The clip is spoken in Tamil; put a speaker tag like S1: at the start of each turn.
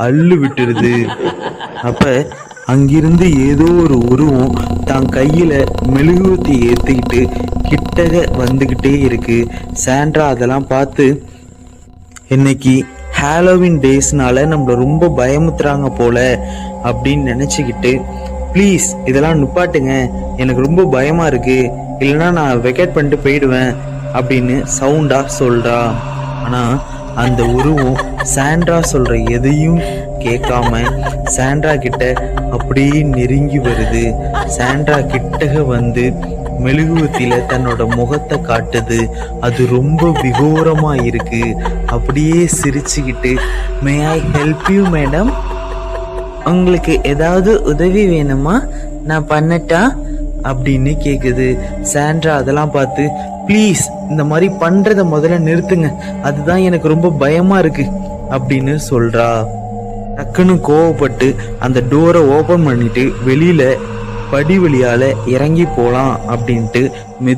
S1: அள்ளு விட்டுருது. அப்ப அங்கிருந்து ஏதோ ஒரு உருவம் தான் கையில மெழுகுவர்த்தி ஏத்திக்கிட்டு கிட்டக வந்துகிட்டே இருக்கு. சாண்ட்ரா அதெல்லாம் பார்த்து, இன்னைக்கு ஹாலோவின் டேஸ்னால நம்மள ரொம்ப பயமுத்துறாங்க போல அப்படின்னு நினைச்சுக்கிட்டு, ப்ளீஸ் இதெல்லாம் நிப்பாட்டுங்க, எனக்கு ரொம்ப பயமா இருக்கு, இல்லைன்னா நான் வெக்கேட் பண்ணிட்டு போயிடுவேன் அப்படின்னு சவுண்டா சொல்றா. ஆனா அந்த உருவம் சாண்ட்ரா சொல்ற எதையும் கேட்காம சாண்ட்ரா கிட்ட அப்படியே நெருங்கி வருது. சாண்ட்ரா கிட்டக வந்து மெழுகுவத்தில தன்னோட முகத்தை காட்டுது. அது ரொம்ப விகோரமா இருக்கு. அப்படியே சிரிச்சுக்கிட்டு, மே ஐ ஹெல்ப் யூ மேடம், உங்களுக்கு ஏதாவது உதவி வேணுமா, நான் பண்ணட்டா அப்படின்னு கேக்குது. சாண்ட்ரா அதெல்லாம் பார்த்து, ப்ளீஸ் இந்த மாதிரி பண்றத முதல்ல நிறுத்துங்க, அதுதான் எனக்கு ரொம்ப பயமா இருக்கு அப்படின்னு சொல்றா. டக்குன்னு கோவப்பட்டு அந்த டோரை ஓபன் பண்ணிட்டு வெளியில படி வழியால இறங்கி போலாம் அப்படின்ட்டு